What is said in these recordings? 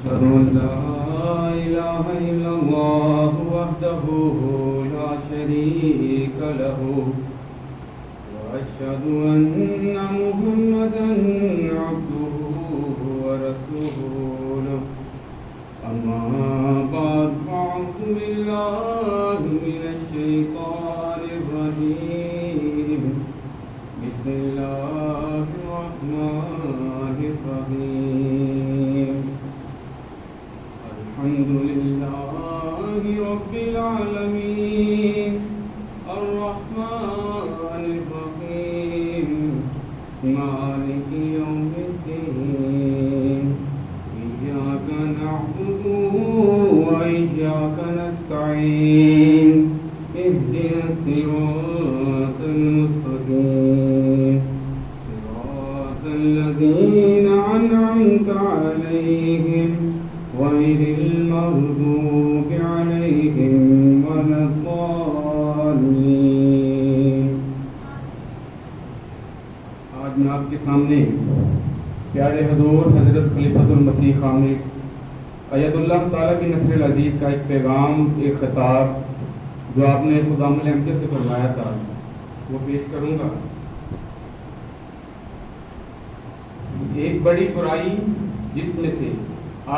أشهد أن لا إله إلا الله وحده لا شريك له وأشهد أن محمدا عبده ورسوله أما بعد فأعوذ بالله من الشيطان الرجيم بسم الله الرحمن الرحيم الحمد لله رب العالمين الرحمن الرحيم مالك يوم الدين إياك نعبد وإياك نستعين اهدنا الصراط المستقيم صراط الذين أنعمت عليهم غير المغضوب عليهم ولا الضالين. آج میں آپ کے سامنے پیارے حضور حضرت خلیفۃ المسیح خامس ایت اللہ تعالیٰ کی نصر العزیز کا ایک پیغام، ایک خطاب جو آپ نے خدام الامجد سے فرمایا تھا وہ پیش کروں گا. ایک بڑی برائی جس میں سے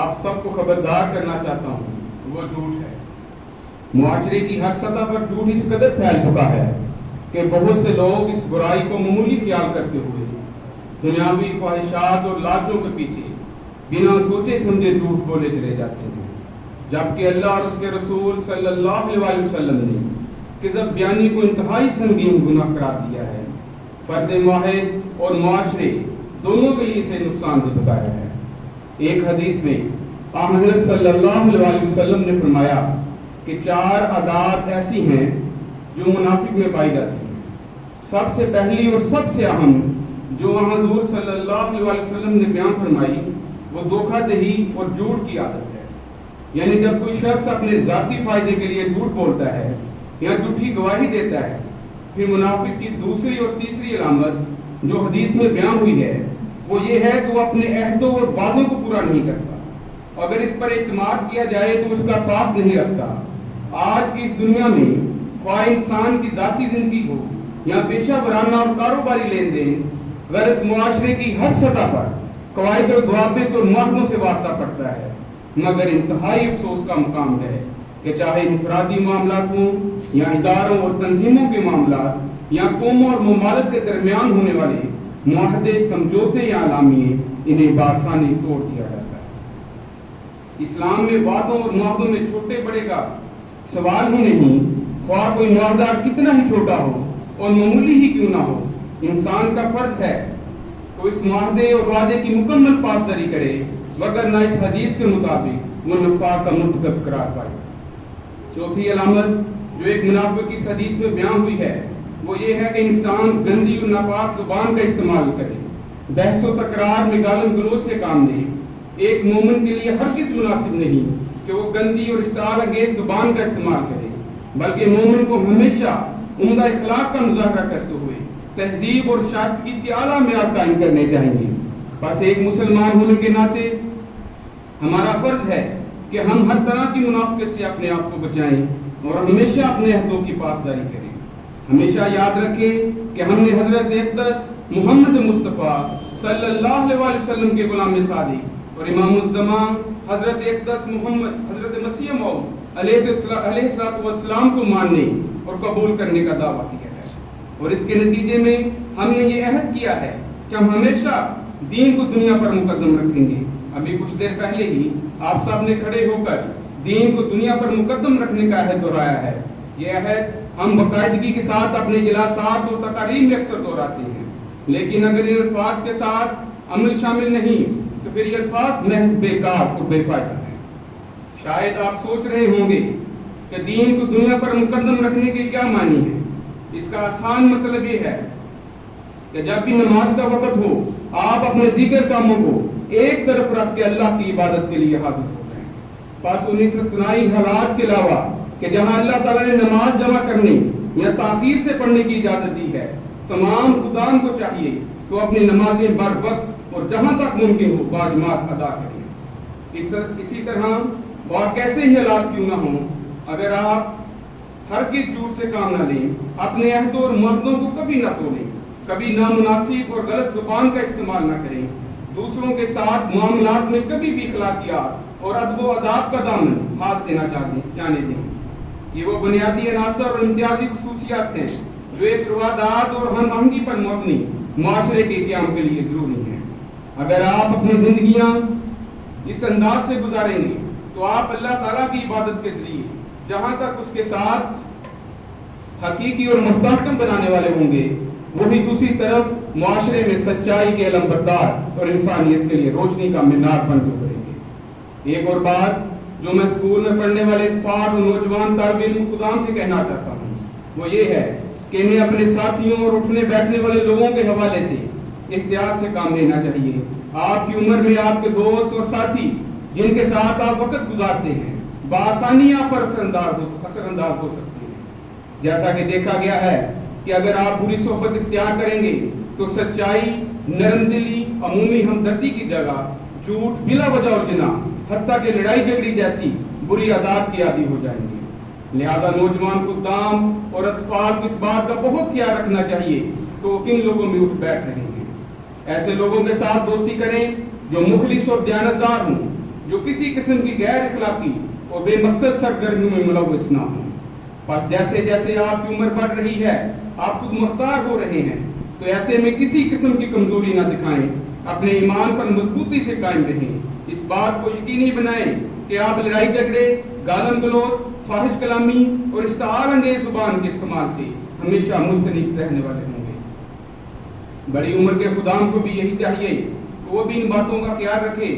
آپ سب کو خبردار کرنا چاہتا ہوں وہ جھوٹ ہے. معاشرے کی ہر سطح پر جھوٹ اس قدر پھیل چکا ہے کہ بہت سے لوگ اس برائی کو معمولی خیال کرتے ہوئے دنیاوی خواہشات اور لالچوں کے پیچھے بنا سوچے سمجھے جھوٹ بولے چلے جاتے ہیں، جبکہ اللہ اور اس کے رسول صلی اللہ علیہ وسلم نے کذب بیانی کو انتہائی سنگین گناہ قرار دیا ہے. فرد واحد اور معاشرے دونوں کے لیے اسے نقصان دہ بتایا ہے. ایک حدیث میں حضرت صلی اللہ علیہ وسلم نے فرمایا کہ 4 عادات ایسی ہیں جو منافق میں پائی جاتی ہیں. سب سے پہلی اور سب سے اہم جو حضور صلی اللہ علیہ وسلم نے بیان فرمائی وہ دھوکہ دہی اور جھوٹ کی عادت ہے. یعنی جب کوئی شخص اپنے ذاتی فائدے کے لیے جھوٹ بولتا ہے یا جھوٹی گواہی دیتا ہے. پھر منافق کی دوسری اور تیسری علامت جو حدیث میں بیان ہوئی ہے وہ یہ ہے کہ وہ اپنے عہدوں اور وعدوں کو پورا نہیں کرتا. اگر اس پر اعتماد کیا جائے تو اس کا پاس نہیں رکھتا. آج کی اس دنیا میں خواہ انسان کی ذاتی زندگی ہو یا پیشہ ورانہ اور کاروباری لین دین، غرض معاشرے کی ہر سطح پر قواعد و ضوابط اور معاہدوں سے واسطہ پڑتا ہے. مگر انتہائی افسوس کا مقام ہے کہ چاہے انفرادی معاملات ہوں یا اداروں اور تنظیموں کے معاملات یا قوموں اور ممالک کے درمیان ہونے والے معاہدے، سمجھوتے یا اعلامیے، انہیں بآسانی توڑ دیا جاتا ہے. اسلام میں وعدوں اور معاہدوں میں چھوٹے بڑے کا سوال ہی نہیں. خواہ کوئی معاہدہ کتنا ہی چھوٹا ہو اور معمولی ہی کیوں نہ ہو، انسان کا فرض ہے تو اس معاہدے اور وعدے کی مکمل پاسداری کرے، وگرنہ اس حدیث کے مطابق وہ نفاق کا مرتکب قرار پائے. چوتھی علامت جو ایک منافق کی حدیث میں بیان ہوئی ہے وہ یہ ہے کہ انسان گندی اور ناپاک زبان کا استعمال کرے، بحث و تکرار میں گالم گلوچ سے کام لے. ایک مومن کے لیے ہرگز مناسب نہیں کہ وہ گندی اور اشتعال انگیز زبان کا استعمال کرے، بلکہ مومن کو ہمیشہ عمدہ اخلاق کا مظاہرہ کرتے ہوئے تہذیب اور شائستگی کے اعلیٰ معیار قائم کرنے چاہیے. بس ایک مسلمان ہونے کے ناطے ہمارا فرض ہے کہ ہم ہر طرح کی منافقت سے اپنے آپ کو بچائیں اور ہمیشہ اپنے عہدوں کی پاسداری کریں. ہمیشہ یاد رکھیں کہ ہم نے حضرت اقدس محمد مصطفیٰ صلی اللہ علیہ وسلم کے غلام صادق اور امام الزمان حضرت اقدس محمد حضرت مسیح موعود علیہ السلام کو ماننے اور قبول کرنے کا دعویٰ کیا ہے. اور اس کے نتیجے میں ہم نے یہ عہد کیا ہے کہ ہم ہمیشہ دین کو دنیا پر مقدم رکھیں گے. ابھی کچھ دیر پہلے ہی آپ سب نے کھڑے ہو کر دین کو دنیا پر مقدم رکھنے کا عہد دہرایا ہے. یہ عہد ہم باقاعدگی کے ساتھ اپنے جلسات اور تقاریر میں اکثر دہراتے ہیں، لیکن اگر ان الفاظ کے ساتھ عمل شامل نہیں تو پھر یہ الفاظ محض بیکار اور بے فائدہ ہیں. شاید آپ سوچ رہے ہوں گے کہ دین کو دنیا پر مقدم رکھنے کے کیا معنی ہے. اس کا آسان مطلب یہ ہے کہ جب بھی نماز کا وقت ہو آپ اپنے دیگر کاموں کو ایک طرف رکھ کے اللہ کی عبادت کے لیے حاضر ہو جائیں. پس انہیں استثنائی حالات کے علاوہ کہ جہاں اللہ تعالیٰ نے نماز جمع کرنے یا تاخیر سے پڑھنے کی اجازت دی ہے، تمام خدان کو چاہیے تو اپنی نمازیں بر وقت اور جہاں تک ممکن ہو باجماعت ادا کریں۔ اسی طرح وہ کیسے ہی حالات کیوں نہ ہوں، اگر آپ ہرگز جھوٹ سے کام نہ لیں، اپنے عہد اور معاہدوں کو کبھی نہ توڑیں، کبھی نامناسب اور غلط زبان کا استعمال نہ کریں، دوسروں کے ساتھ معاملات میں کبھی بھی اخلاقیات اور ادب و آداب کا دامن ہاتھ سے نہ جانے دیں۔ یہ وہ بنیادی عناصر اور امتیازی خصوصیات ہیں جو ایک روادات اور ہم آہنگی پر مبنی معاشرے کے قیام کے لیے ضروری ہیں۔ اگر آپ اپنی زندگیاں اس انداز سے گزاریں گے تو آپ اللہ تعالیٰ کی عبادت کے ذریعے جہاں تک اس کے ساتھ حقیقی اور مستحکم بنانے والے ہوں گے، وہی دوسری طرف معاشرے میں سچائی کے علم بردار اور انسانیت کے لیے روشنی کا مینار بن کے ابھریں گے۔ ایک اور بات جو میں اسکول میں پڑھنے والے اطفال اور نوجوان طالب علم خدام سے کہنا چاہتا ہوں، وہ یہ ہے کہ انہیں اپنے ساتھیوں اور اٹھنے بیٹھنے والے لوگوں کے حوالے سے احتیاط سے کام لینا چاہیے۔ آپ کی عمر میں آپ کے دوست اور ساتھی جن کے ساتھ آپ وقت گزارتے ہیں بآسانی آپ پر اثر انداز ہو سکتے ہیں۔ جیسا کہ دیکھا گیا ہے کہ اگر آپ بری صحبت اختیار کریں گے تو سچائی، نرم دلی، عمومی ہمدردی کی جگہ جھوٹ، بلا وجہ اور جنا، حتیٰ کہ لڑائی جھگڑی جیسی بری عادات کی عادی ہو جائیں گے۔ لہذا نوجوان خدام اور اطفال کو اس بات کا بہت خیال رکھنا چاہیے کہ وہ کن لوگوں میں اٹھ بیٹھ رہے ہیں۔ ایسے لوگوں کے ساتھ دوستی کریں جو مخلص اور دیانتدار ہوں، جو کسی قسم کی غیر اخلاقی اور بے مقصد سرگرمیوں میں ملوث نہ ہوں۔ بس جیسے جیسے آپ کی عمر بڑھ رہی ہے، آپ خود مختار ہو رہے ہیں، تو ایسے میں کسی قسم کی کمزوری نہ دکھائیں، اپنے ایمان پر مضبوطی سے قائم رہیں۔ اس بات کو یقینی بنائیں کہ آپ لڑائی جھگڑے، گالم گلوچ، فاحش کلامی اور استعار انگیز زبان کے استعمال سے ہمیشہ مستنیب رہنے والے ہوں گے۔ بڑی عمر کے خدام کو بھی یہی چاہیے کہ وہ بھی ان باتوں کا خیال رکھے،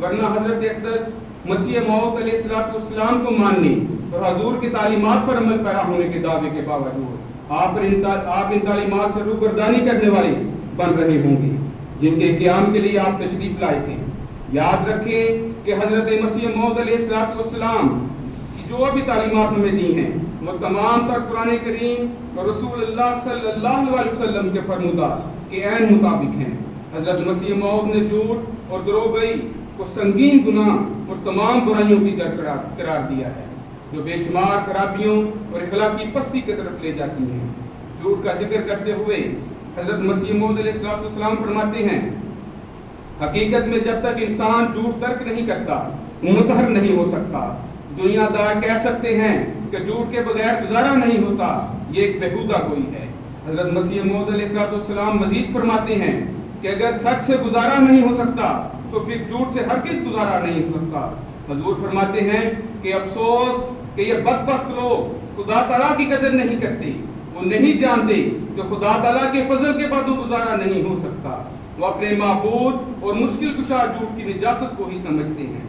ورنہ حضرت اقدس مسیح موعود علیہ السلام کو ماننے اور حضور کی تعلیمات پر عمل پیرا ہونے کے دعوے کے باوجود آپ ان تعلیمات سے روگردانی کرنے والے بن رہے ہوں گے جن کے قیام کے لیے آپ تشریف لائے تھے۔ یاد رکھیں کہ حضرت مسیح موعود علیہ السلام کی جو بھی تعلیمات ہمیں دی ہیں وہ تمام تر قرآن کریم اور رسول اللہ صلی اللہ علیہ وسلم کے فرمودات کے عین مطابق ہیں۔ حضرت مسیح موعود نے جھوٹ اور دروغگوئی کو سنگین گناہ اور تمام برائیوں کی جڑ قرار دیا ہے جو بے شمار خرابیوں اور اخلاقی پستی کی طرف لے جاتی ہیں۔ جھوٹ کا ذکر کرتے ہوئے حضرت مسیح موعود علیہ السلام فرماتے ہیں، حقیقت میں جب تک انسان جھوٹ ترک نہیں کرتا مطہر نہیں ہو سکتا۔ دنیا دار کہہ سکتے ہیں کہ جھوٹ کے بغیر گزارا نہیں ہوتا، یہ ایک بیہودہ گوئی ہے۔ حضرت مسیح موعود علیہ السلام مزید فرماتے ہیں کہ اگر سچ سے گزارا نہیں ہو سکتا تو پھر جھوٹ سے ہرگز گزارا نہیں ہو سکتا۔ حضور فرماتے ہیں کہ افسوس کہ یہ بدبخت لوگ خدا تعالیٰ کی قدر نہیں کرتے، وہ نہیں جانتے کہ خدا تعالیٰ کے فضل کے بعد گزارا نہیں ہو سکتا۔ وہ اپنے معبود اور مشکل کشا جھوٹ کی نجاست کو ہی سمجھتے ہیں۔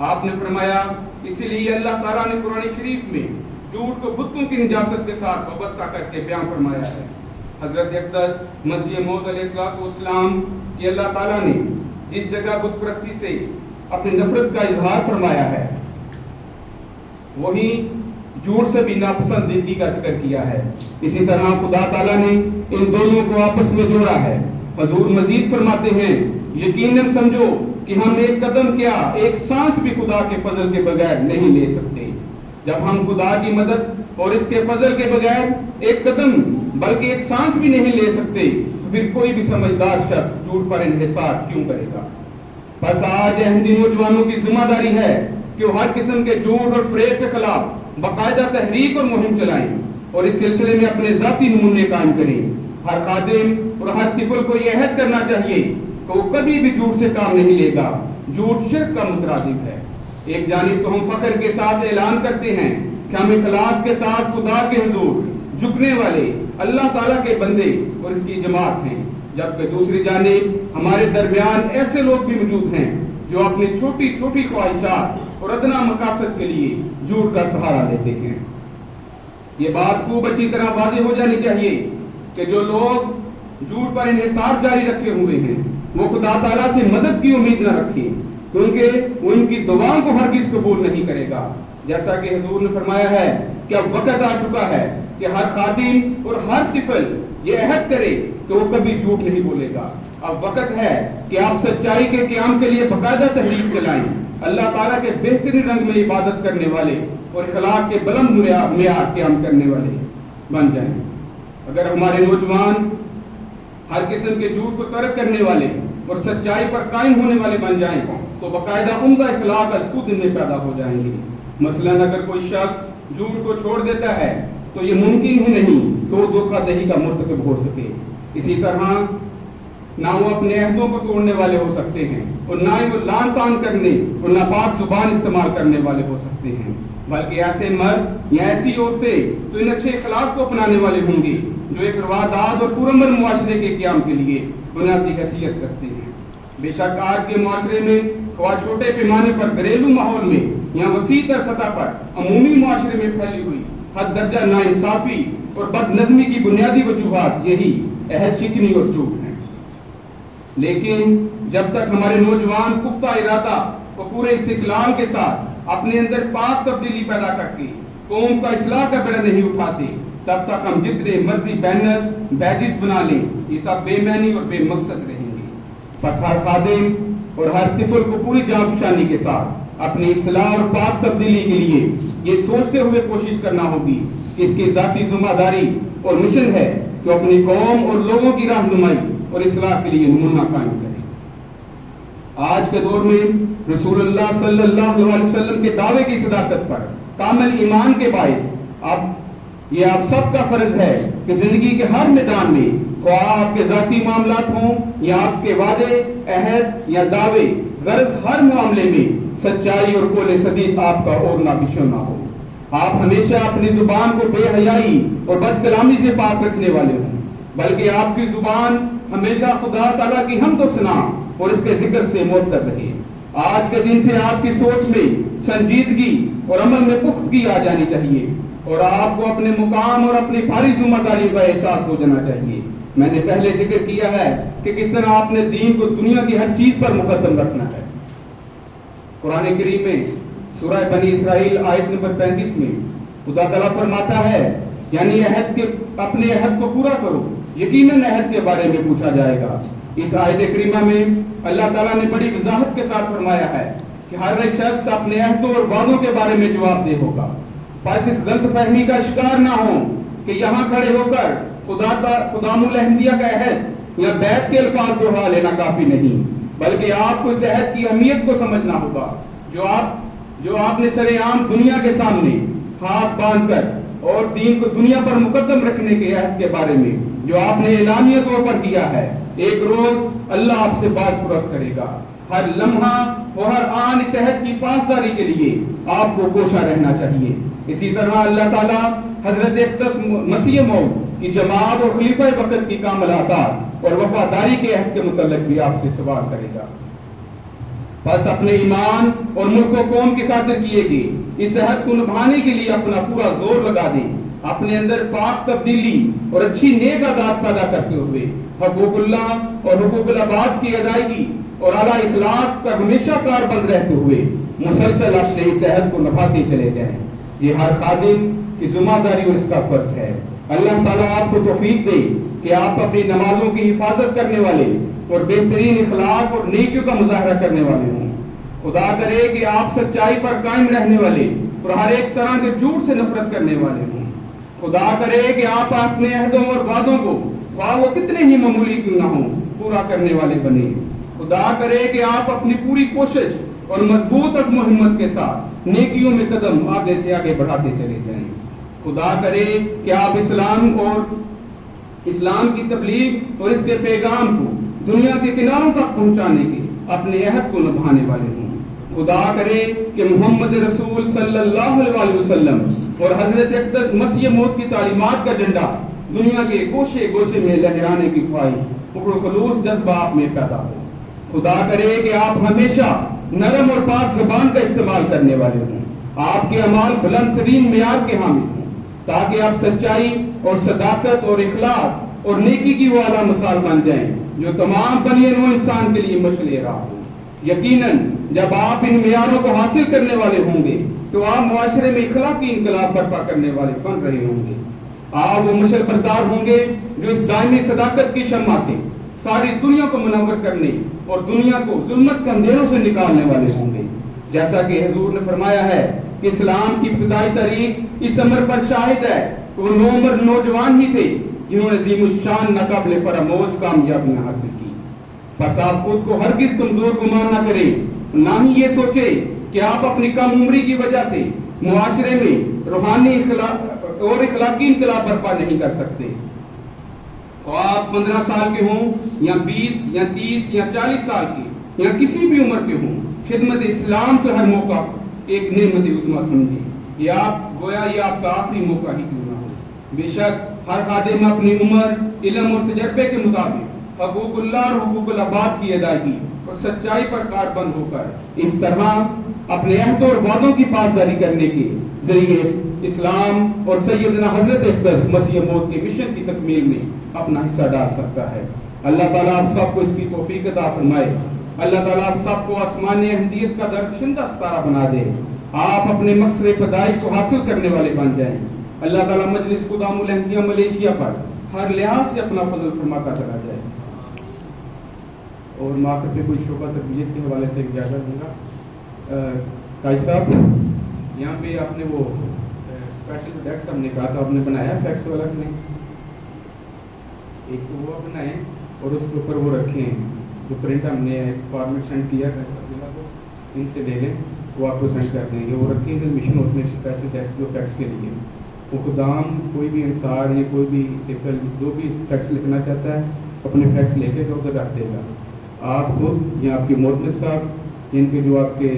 آپ نے فرمایا اسی لیے اللہ تعالیٰ نے قرآن شریف میں جھوٹ کو بتوں کی نجاست کے ساتھ وابستہ کر کے بیان فرمایا ہے۔ حضرت اقدس مسیح موعود علیہ السلام کی اللہ تعالیٰ نے جس جگہ بت پرستی سے اپنی نفرت کا اظہار فرمایا ہے وہی جھوٹ سے بھی ناپسندیدگی کا ذکر کیا ہے۔ اسی طرح خدا تعالیٰ نے ان دونوں کو آپس میں جوڑا ہے۔ حضور مزید فرماتے ہیں یقیناً سمجھو کہ ہم ایک قدم کیا ایک سانس بھی خدا کے فضل کے بغیر نہیں لے سکتے۔ جب ہم خدا کی مدد اور اس کے فضل کے بغیر ایک قدم بلکہ ایک سانس بھی نہیں لے سکتے تو پھر کوئی بھی سمجھدار شخص جھوٹ پر انحصار کیوں کرے گا؟ بس آج احمدی نوجوانوں کی ذمہ داری ہے کہ وہ ہر قسم کے جھوٹ اور فریب کے خلاف باقاعدہ تحریک اور مہم چلائیں اور اس سلسلے میں اپنے ذاتی نمونے قائم کریں۔ ہر خادم اور ہر طفل کو یہ عہد کرنا چاہیے کہ وہ کبھی بھی جھوٹ سے کام نہیں لے گا۔ جھوٹ شرک کا مترادف ہے۔ ایک جانب تو ہم فخر کے ساتھ اعلان کرتے ہیں کہ ہم اخلاص کے ساتھ خدا کے حضور جھکنے والے اللہ تعالیٰ کے بندے اور اس کی جماعت ہیں، جبکہ دوسری جانب ہمارے درمیان ایسے لوگ بھی موجود ہیں جو اپنی چھوٹی چھوٹی خواہشات اور ادنا مقاصد کے لیے جھوٹ کا سہارا لیتے ہیں۔ یہ بات خوب اچھی طرح واضح ہو جانی چاہیے کہ جو لوگ جھوٹ پر انحصار جاری رکھے ہوئے ہیں وہ خدا تعالیٰ سے مدد کی امید نہ رکھیں، کیونکہ وہ ان کی دعاؤں کو ہرگز قبول نہیں کرے گا۔ جیسا کہ حضور نے فرمایا ہے کہ اب وقت آ چکا ہے کہ ہر خادم اور ہر طفل یہ عہد کرے کہ وہ کبھی جھوٹ نہیں بولے گا۔ اب وقت ہے کہ آپ سچائی کے قیام کے لیے باقاعدہ تحریک چلائیں، اللہ تعالیٰ کے بہترین رنگ میں عبادت کرنے والے اور اخلاق کے بلند معیار قیام کرنے والے بن جائیں۔ اگر ہمارے نوجوان ہر قسم کے جھوٹ کو ترک کرنے والے اور سچائی پر قائم ہونے والے بن جائیں تو باقاعدہ عمدہ اخلاق از خود ان میں پیدا ہو جائیں گے۔ مثلاً اگر کوئی شخص جھوٹ کو چھوڑ دیتا ہے تو یہ ممکن ہی نہیں کہ وہ دھوکہ دہی کا مرتکب ہو سکے۔ اسی طرح نہ وہ اپنے عہدوں کو توڑنے والے ہو سکتے ہیں اور نہ ہی وہ لعن طعن کرنے اور ناپاک زبان استعمال کرنے والے ہو سکتے ہیں، بلکہ ایسے مرد یا ایسی عورتیں تو ان اچھے اخلاق کو اپنانے والے ہوں گے جو ایک روادار اور پرامن معاشرے کے قیام کے لیے بنیادی حیثیت رکھتے ہیں۔ بے شک آج کے معاشرے میں خواہ چھوٹے پیمانے پر گھریلو ماحول میں یا وسیع تر سطح پر عمومی معاشرے میں پھیلی ہوئی حد درجہ ناانصافی اور بد نظمی کی بنیادی وجوہات یہی عہد شکنی اور جھوٹ ہیں۔ لیکن جب تک ہمارے نوجوان پختہ ارادہ اور پورے استقلال کے ساتھ اپنے اندر پاک تبدیلی پیدا کر کے قوم کا اصلاح کا بیڑا نہیں اٹھاتے، تب تک ہم جتنے مرضی بینر بیجز بنا لیں یہ سب بے معنی اور بے مقصد رہیں گے۔ پس ہر خادم اور ہر طفل کو پوری جان فشانی کے ساتھ اپنی اصلاح اور پاک تبدیلی کے لیے یہ سوچتے ہوئے کوشش کرنا ہوگی کہ اس کی ذاتی ذمہ داری اور مشن ہے کہ اپنی قوم اور لوگوں کی رہنمائی اور اصلاح کے لیے نمونہ قائم کرے۔ آج کے دور میں رسول اللہ صلی اللہ علیہ وسلم کے دعوے کی صداقت پر کامل ایمان کے باعث اب یہ آپ سب کا فرض ہے کہ زندگی کے ہر میدان میں خواہ آپ کے ذاتی معاملات ہوں یا آپ کے وعدے، عہد یا دعوے، غرض ہر معاملے میں سچائی اور قول صدیق آپ کا اور ناپیشو نہ ہو۔ آپ ہمیشہ اپنی زبان کو بے حیائی اور بد کلامی سے پاک رکھنے والے ہوں، بلکہ آپ کی زبان ہمیشہ خدا تعالیٰ کی حمد و ثنا اور اس کے ذکر سے معطر رہے۔ آج کے دن سے آپ کی سوچ میں سنجیدگی اور عمل میں پختگی آ جانی چاہیے اور آپ کو اپنے مقام اور اپنی بھاری ذمہ داری کا احساس ہو جانا چاہیے۔ میں نے پہلے ذکر کیا ہے کہ کس طرح آپ نے دین کو دنیا کی ہر چیز پر مقدم رکھنا ہے۔ قرآن کریم میں سورہ بنی اسرائیل آیت نمبر 35 میں خدا تعالیٰ فرماتا ہے یعنی اپنے عہد کو پورا کرو، یقیناً عہد کے بارے میں پوچھا جائے گا۔ اس آیت کریمہ میں اللہ تعالیٰ نے بڑی وضاحت کے ساتھ فرمایا ہے کہ ہر ایک شخص اپنے عہدوں اور وعدوں کے بارے میں جواب دہ ہوگا۔ پس اس غلط فہمی کا شکار نہ ہو کہ یہاں کھڑے ہو کر خدام الانبیاء کا عہد یا بیعت کے الفاظ دہرا لینا کافی نہیں، بلکہ آپ کو اس عہد کی اہمیت کو سمجھنا ہوگا جو آپ نے سر عام دنیا کے سامنے ہاتھ باندھ کر اور دین کو دنیا پر مقدم رکھنے کے عہد کے بارے میں جو آپ نے اعلانیہ طور پر کیا ہے۔ ایک روز اللہ آپ سے باز پرس کرے گا۔ ہر لمحہ اور ہر آن اس عہد کی پاسداری کے لیے آپ کو کوشاں رہنا چاہیے۔ اسی طرح اللہ تعالیٰ حضرت اقدس مسیح موعود کی جماعت اور خلیفہ وقت کی کامل اطاعت اور وفاداری کے عہد کے متعلق بھی آپ سے سوال کرے گا۔ بس اپنے ایمان اور ملک و قوم کی خاطر کیے گئے اس عہد کو نبھانے کے لیے اپنا پورا زور لگا دیں، اپنے اندر پاک تبدیلی اور اچھی نیک عادات پیدا کرتے ہوئے حقوق اللہ اور حقوق العباد کی ادائیگی اور اعلیٰ اخلاق کا ہمیشہ کاربند رہتے ہوئے مسلسل اپنے اس عہد کو نبھاتے چلے جائیں۔ یہ ہر خادم کی ذمہ داری اور اس کا فرض ہے۔ اللہ تعالیٰ آپ کو توفیق دے کہ آپ اپنی نمازوں کی حفاظت کرنے والے اور بہترین اخلاق اور نیکیوں کا مظاہرہ کرنے والے ہوں۔ خدا کرے کہ آپ سچائی پر قائم رہنے والے اور ہر ایک طرح کے جھوٹ سے نفرت کرنے والے ہوں۔ خدا کرے کہ آپ اپنے عہدوں اور وعدوں کو خواہ وہ کتنے ہی معمولی کیوں نہ ہوں پورا کرنے والے بنے۔ خدا کرے کہ آپ اپنی پوری کوشش اور مضبوط عزم و ہمت کے ساتھ نیکیوں میں قدم آگے سے آگے بڑھاتے چلے جائیں۔ خدا کرے کہ آپ اسلام کی تبلیغ اور اس کے پیغام کو دنیا کے کناروں تک پہنچانے کے اپنے عہد کو نبھانے والے ہوں۔ خدا کرے کہ محمد رسول صلی اللہ علیہ وسلم اور حضرت اقدس مسیح موعود کی تعلیمات کا جھنڈا دنیا کے گوشے گوشے میں لہرانے کی خواہش اور خلوص جذبہ آپ میں پیدا ہو۔ خدا کرے کہ آپ ہمیشہ نرم اور پاک زبان کا استعمال کرنے والے ہوں، آپ کے اعمال بلند ترین معیار کے حامل ہوں، تاکہ آپ سچائی اور صداقت اور اخلاص اور نیکی کی وہ اعلیٰ مثال بن جائیں جو تمام بنی نوع انسان کے لیے مشعل راہ ہو۔ یقیناً جب آپ ان معیاروں کو حاصل کرنے والے ہوں گے تو آپ معاشرے میں اخلاقی انقلاب برپا کرنے والے بن رہے ہوں گے۔ آپ وہ مشعل بردار ہوں گے جو اس دائمی صداقت کی شمع سے ساری دنیا کو منور کرنے اور دنیا کو ظلمت کے اندھیروں سے نکالنے والے ہوں گے. جیسا کہ حضور نے فرمایا ہے کہ اسلام کی ابتدائی تاریخ اس امر پر شاہد ہے کہ وہ نوعمر نوجوان ہی تھے جنہوں نے عظیم الشان ناقابل فراموش کامیابیاں حاصل کی. بس آپ خود کو ہرگز کمزور گمان نہ کریں, نہ ہی یہ سوچے کہ آپ اپنی کم عمری کی وجہ سے معاشرے میں روحانی اور اخلاقی انقلاب برپا نہیں کر سکتے. آپ 15 سال کے ہوں یا 20 یا 30 یا 40 سال کے یا کسی بھی عمر کے ہوں, خدمت اسلام کے ہر موقع ایک نعمت عظمیٰ سمجھیں. یہ آپ کا آخری موقع ہی کیوں نہ ہو. بے شک ہر خادم اپنی عمر, علم اور تجربے کے مطابق حقوق اللہ اور حقوق العباد کی ادائیگی اور سچائی پر کاربند ہو کر اس طرح اپنے عہد اور وعدوں کی پاسداری کرنے کے ذریعے اسلام اور سیدنا حضرت اقدس مسیح موعود کے مشن کی تکمیل میں اپنا حصہ ڈال سکتا ہے. اللہ تعالیٰ آپ سب کو اس کی توفیق عطا فرمائے. اللہ تعالیٰ آپ سب کو آسمانی اہمیت کا درخشندہ ستارہ بنا دے. آپ اپنے مقصد پیدائش کو حاصل کرنے والے بن جائیں. اللہ تعالیٰ مجلس خدام الہندیہ ملیشیا پر ہر لحاظ سے اپنا فضل فرماتا چلا جائے. اور موقع پہ کوئی شعبہ تربیت کے حوالے سے اجازت دوں گا. قائد صاحب, یہاں پہ آپ نے وہ اسپیشل ڈیسک ہم نے کہا تھا, آپ نے بنایا فیکس والا کہ نہیں؟ ایک تو وہ بنائیں اور اس کے اوپر وہ رکھیں جو پرنٹ ہم نے فارمیٹ سینڈ کیا ہے, ان سے لے لیں, وہ آپ کو سینڈ کر دیں گے. وہ رکھیں مشن اس میں اسپیشل ڈیسک جو فیکس کے لیے وہ خدام کوئی بھی انصار یا کوئی بھی جو بھی فیکس لکھنا چاہتا ہے اپنے فیکس لے کے جو ادھر رکھ دے گا. آپ خود یا آپ کے معتمد صاحب, ان کے جو آپ کے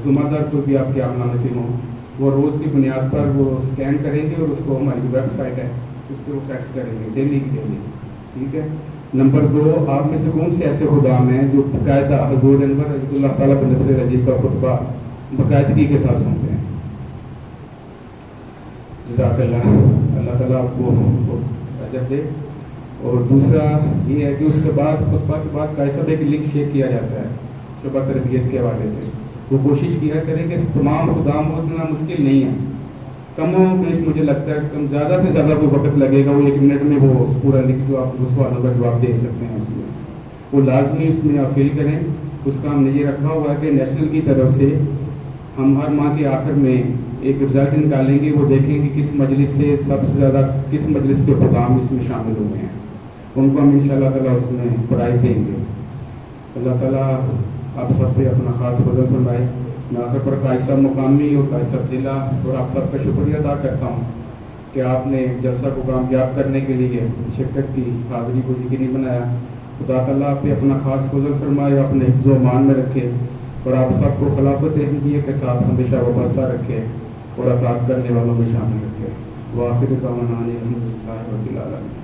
ذمہ دار کوئی بھی آپ کے عاملہ میں سے ہوں, وہ روز کی بنیاد پر وہ اسکین کریں گے اور اس کو ہماری ویب سائٹ ہے اس پہ وہ فیکس کریں گے ڈیلی کی ڈیلی. ٹھیک ہے. نمبر 2, آپ میں سے کون سے ایسے خدام ہیں جو باقاعدہ حضور انور رضی اللہ تعالیٰ بن نصر رضی کا خطبہ باقاعدگی کے ساتھ سنتے ہیں؟ جزاک اللہ, اللہ تعالیٰ آپ کو اجر دے. اور دوسرا یہ ہے کہ اس کے بعد خطبہ کے بعد کیسا ایک لنک شیئر کیا جاتا ہے شعبہ تربیت کے حوالے سے. وہ کوشش کیا کریں کہ تمام خدام کو اتنا مشکل نہیں ہے, کم و بیش مجھے لگتا ہے کم زیادہ سے زیادہ کوئی وقت لگے گا, وہ 1 منٹ میں وہ پورا لکھ جو آپ اس سوالوں کا جواب دے سکتے ہیں اس میں, وہ لازمی اس میں آپ فل کریں. اس کا ہم نے یہ رکھا ہوا ہے کہ نیشنل کی طرف سے ہم ہر ماہ کے آخر میں ایک رزلٹ نکالیں گے, وہ دیکھیں کہ کس مجلس سے سب سے زیادہ کس مجلس کے خدام اس میں شامل ہوئے ہیں, ان کو ہم انشاءاللہ تعالیٰ اس میں پرائز دیں گے. اللہ تعالیٰ آپ سب پہ اپنا خاص فضل فرمائے. میں آخر پر قائد صاحب مقامی اور قائد صاحب ضلع اور آپ سب کا شکریہ ادا کرتا ہوں کہ آپ نے جلسہ کو کامیاب کرنے کے لیے شرکت کی حاضری کو یقینی بنایا. خدا تعالیٰ آپ پہ اپنا خاص فضل فرمائے, اپنے حفظ و امان میں رکھے اور آپ سب کو خلافت احمدیہ کے ساتھ ہمیشہ وابستہ رکھے اور اطاعت کرنے والوں میں شامل رکھے. وآخر دعوانا الحمدللہ رب العالمین.